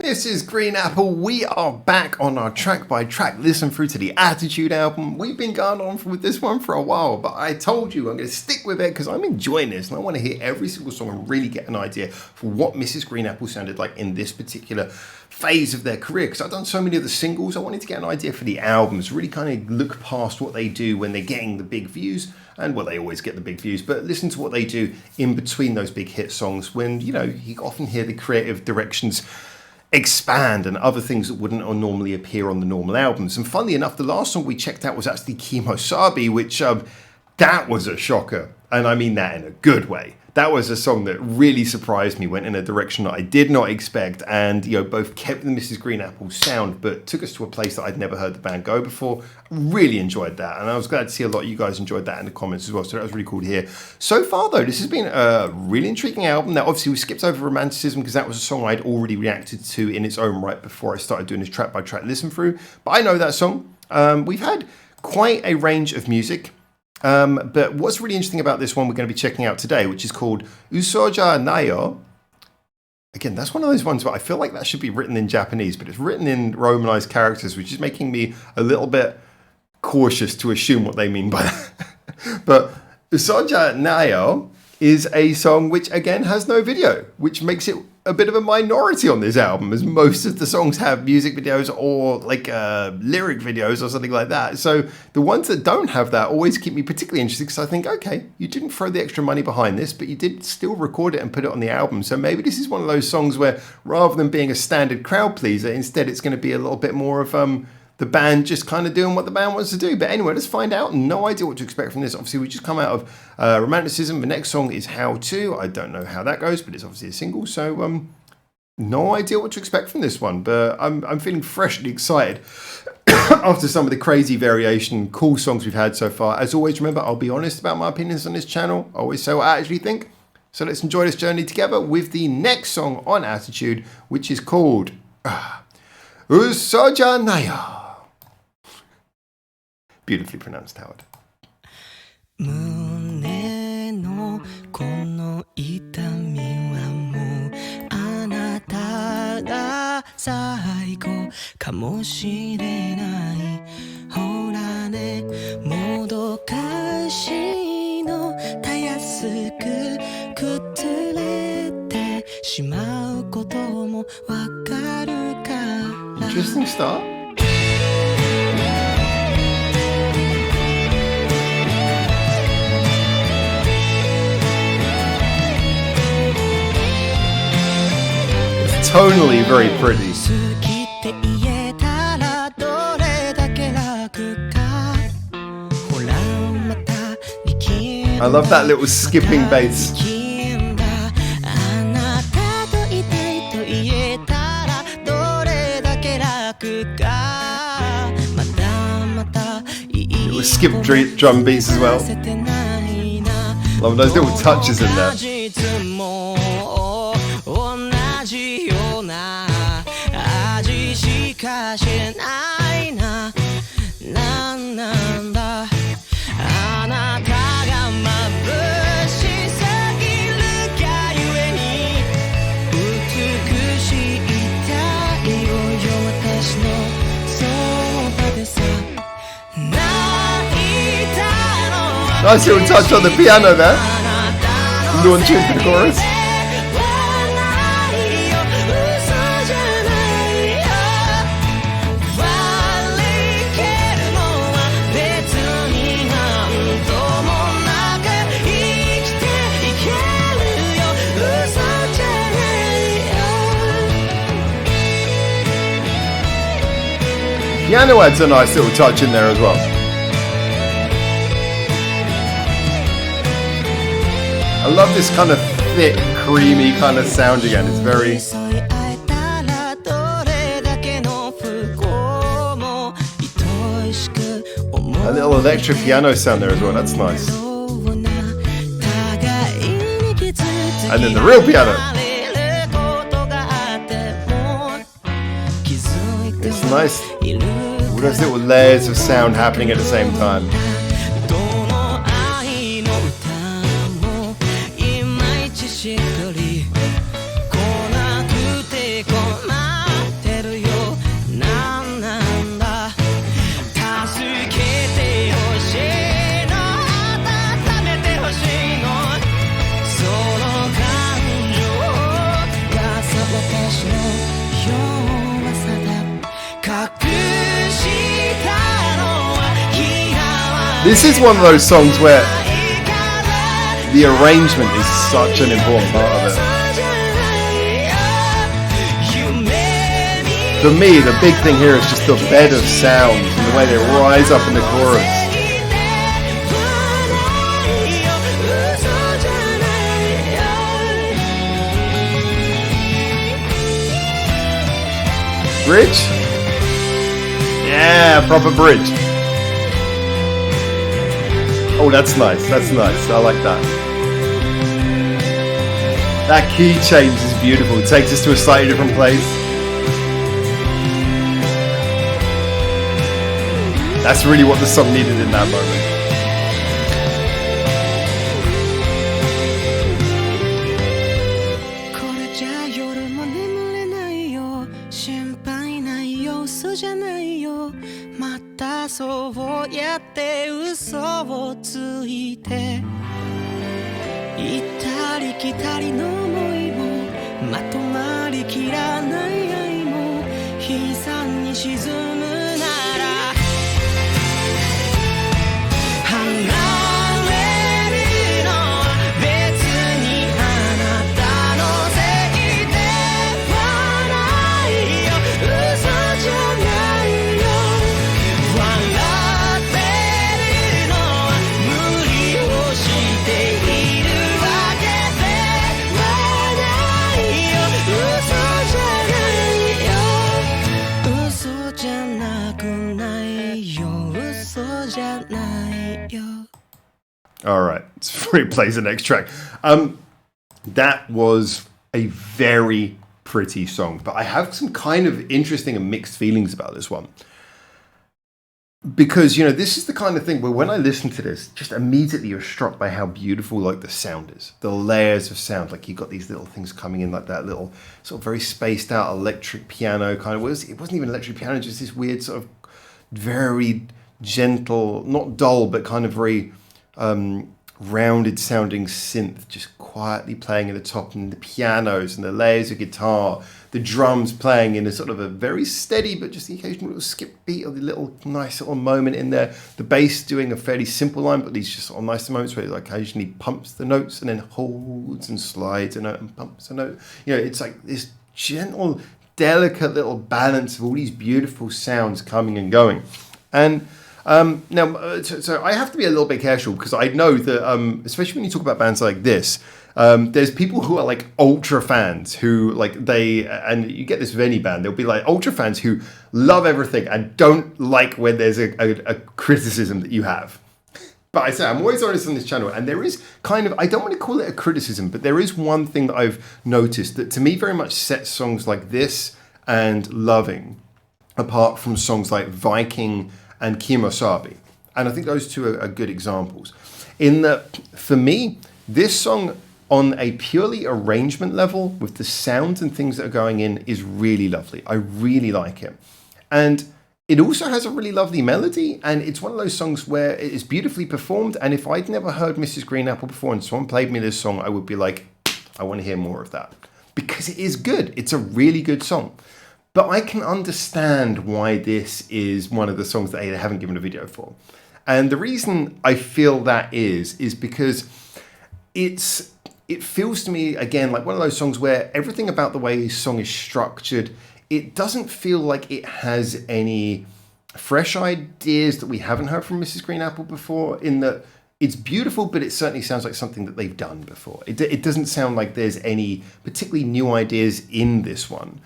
This is Green Apple. We are back on our track by track listen through to the Attitude album. We've been going on with this one for a while, but I told you I'm going to stick with it because I'm enjoying this and I want to hear every single song and really get an idea for what Mrs. Green Apple sounded like in this particular phase of their career. Because I've done so many of the singles, I wanted to get an idea for the albums, really kind of look past what they do when they're getting the big views. And well, they always get the big views, but listen to what they do in between those big hit songs when, you often hear the creative directions expand and other things that wouldn't normally appear on the normal albums. And funnily enough, the last song we checked out was actually Kimosabi, which that was a shocker. And I mean that in a good way. That was a song that really surprised me, went in a direction that I did not expect, and both kept the Mrs. Green Apple sound, but took us to a place that I'd never heard the band go before. Really enjoyed that, and I was glad to see a lot of you guys enjoyed that in the comments as well, so that was really cool to hear. So far, though, this has been a really intriguing album. Now, obviously, we skipped over Romanticism because that was a song I'd already reacted to in its own right before I started doing this track-by-track listen-through, but I know that song. We've had quite a range of music. But what's really interesting about this one we're going to be checking out today, which is called Usoja Nayo. Again, that's one of those ones where I feel like that should be written in Japanese, but it's written in Romanized characters, which is making me a little bit cautious to assume what they mean by that. But Usoja Nayo is a song which, again, has no video, which makes it a bit of a minority on this album, as most of the songs have music videos or like lyric videos or something like that. So the ones that don't have that always keep me particularly interested because I think, okay, you didn't throw the extra money behind this, but you did still record it and put it on the album. So maybe this is one of those songs where rather than being a standard crowd pleaser, instead it's going to be a little bit more of the band just kind of doing what the band wants to do. But anyway, let's find out. No idea what to expect from this. Obviously, we just come out of Romanticism. The next song is How To. I don't know how that goes, but it's obviously a single. So no idea what to expect from this one. But I'm feeling freshly excited after some of the crazy variation, cool songs we've had so far. As always, remember, I'll be honest about my opinions on this channel. I always say what I actually think. So let's enjoy this journey together with the next song on Attitude, which is called Usoja Nayo. Beautifully pronounced, Howard. 胸のこの痛みはもうあなたが最後かもしれないほらねもどかしのたやすく崩れてしまうこともわかるから Interesting start. Tonally very pretty. I love that little skipping bass. Little skip drum beats as well. Love those little touches in there. Nice little touch on the piano there. Launching to the chorus. Piano adds a nice little touch in there as well. I love this kind of thick, creamy kind of sound again. It's very... a little electric piano sound there as well. That's nice. And then the real piano. It's nice. All those little layers of sound happening at the same time. 弱さだ隠したのは嫌わ This is one of those songs where the arrangement is such an important part of it. For me, the big thing here is just the bed of sounds and the way they rise up in the chorus. Bridge? Yeah, proper bridge. Oh, that's nice. That's nice. I like that. That key change is beautiful. It takes us to a slightly different place. That's really what the song needed in that moment. All right, it's before he plays the next track. That was a very pretty song, but I have some kind of interesting and mixed feelings about this one. Because, you know, this is the kind of thing where when I listen to this, just immediately you're struck by how beautiful, like, the sound is. The layers of sound, like, you got these little things coming in, like that little sort of very spaced out electric piano kind of, it wasn't even electric piano, just this weird sort of very gentle, not dull, but kind of very rounded sounding synth just quietly playing at the top, and the pianos and the layers of guitar, the drums playing in a sort of a very steady but just the occasional little skip beat or the little nice little moment in there, the bass doing a fairly simple line but these just sort of nice moments where it occasionally pumps the notes and then holds and slides a note and pumps a note. You know, it's like this gentle, delicate little balance of all these beautiful sounds coming and going. And now, so I have to be a little bit careful because I know that, especially when you talk about bands like this, there's people who are like ultra fans who like and you get this with any band, they'll be like ultra fans who love everything and don't like when there's a criticism that you have. But I say, I'm always honest on this channel, and there is kind of, I don't want to call it a criticism, but there is one thing that I've noticed that to me very much sets songs like this and Loving apart from songs like Viking and Kimosabi. And I think those two are good examples. In that, for me, this song on a purely arrangement level with the sounds and things that are going in is really lovely. I really like it. And it also has a really lovely melody, and it's one of those songs where it is beautifully performed, and if I'd never heard Mrs. Green Apple before and someone played me this song, I would be like, I want to hear more of that. Because it is good. It's a really good song. But I can understand why this is one of the songs that they haven't given a video for. And the reason I feel that is because it feels to me, again, like one of those songs where everything about the way this song is structured, it doesn't feel like it has any fresh ideas that we haven't heard from Mrs. Green Apple before, in that it's beautiful, but it certainly sounds like something that they've done before. It doesn't sound like there's any particularly new ideas in this one.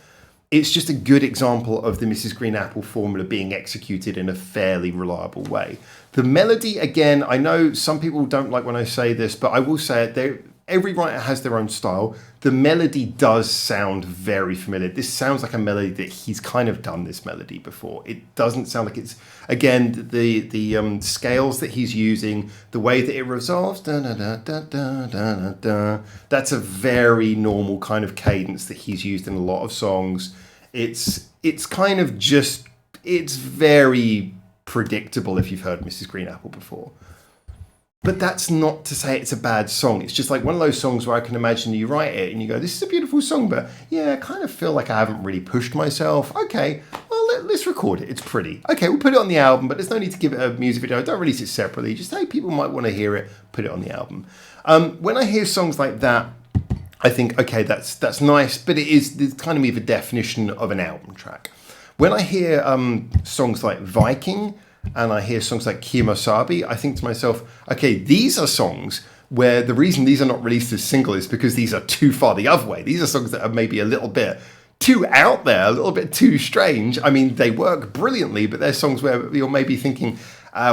It's just a good example of the Mrs. Green Apple formula being executed in a fairly reliable way. The melody, again, I know some people don't like when I say this, but I will say it. Every writer has their own style. The melody does sound very familiar. This sounds like a melody that he's kind of done this melody before. It doesn't sound like it's, again, the scales that he's using, the way that it resolves, that's a very normal kind of cadence that he's used in a lot of songs. It's kind of just, it's very predictable if you've heard Mrs. Green Apple before. But that's not to say it's a bad song. It's just like one of those songs where I can imagine you write it and you go, this is a beautiful song, but yeah, I kind of feel like I haven't really pushed myself. Okay, well, let's record it. It's pretty. Okay, we'll put it on the album, but there's no need to give it a music video. Don't release it separately. Just, hey, people might want to hear it, put it on the album. When I hear songs like that, I think, okay, that's nice, but it's kind of the definition of an album track. When I hear songs like Viking, and I hear songs like Kemosabe, I think to myself, okay, these are songs where the reason these are not released as single is because these are too far the other way. These are songs that are maybe a little bit too out there, a little bit too strange. I mean, they work brilliantly, but they're songs where you're maybe thinking,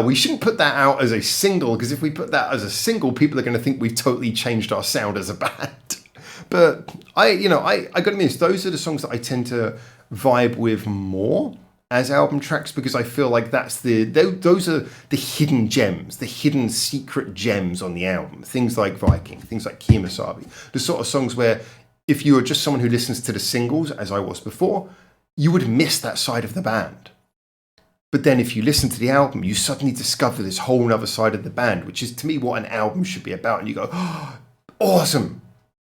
we shouldn't put that out as a single, because if we put that as a single, people are going to think we've totally changed our sound as a band. But I gotta admit, those are the songs that I tend to vibe with more as album tracks, because I feel like those are the hidden gems, the hidden secret gems on the album. Things like Viking, things like Kemosabe, the sort of songs where if you are just someone who listens to the singles, as I was before, you would miss that side of the band. But then if you listen to the album, you suddenly discover this whole other side of the band, which is to me what an album should be about. And you go, oh, awesome.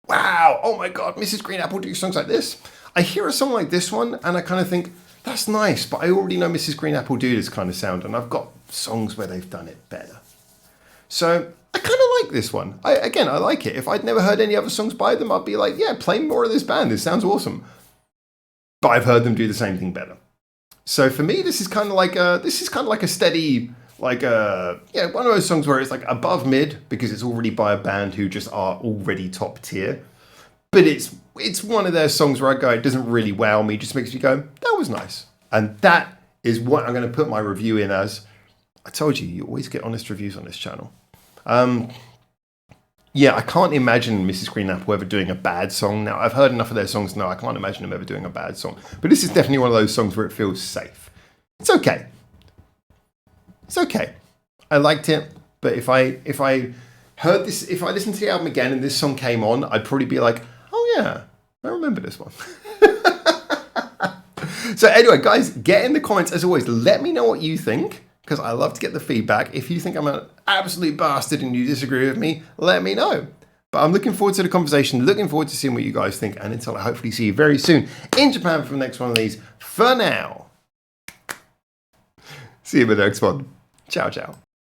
Wow. Oh my God, Mrs. Green Apple do songs like this. I hear a song like this one and I kind of think, that's nice, but I already know Mrs. Green Apple do this kind of sound, and I've got songs where they've done it better. So I kind of like this one. I like it. If I'd never heard any other songs by them, I'd be like, yeah, play more of this band. This sounds awesome. But I've heard them do the same thing better. So for me, this is kind of like a steady, one of those songs where it's like above mid because it's already by a band who just are already top tier. But it's one of those songs where I go, it doesn't really wow me, just makes me go, that was nice. And that is what I'm going to put my review in as. I told you, you always get honest reviews on this channel. I can't imagine Mrs. Green Apple ever doing a bad song. Now, I've heard enough of their songs now, I can't imagine them ever doing a bad song. But this is definitely one of those songs where it feels safe. It's okay. It's okay. I liked it, but if I heard this, if I listened to the album again and this song came on, I'd probably be like, oh yeah, I remember this one. So anyway, guys, get in the comments. As always, let me know what you think, because I love to get the feedback. If you think I'm an absolute bastard and you disagree with me, let me know. But I'm looking forward to the conversation, looking forward to seeing what you guys think, and until I hopefully see you very soon in Japan for the next one of these. For now, see you in the next one. Ciao, ciao.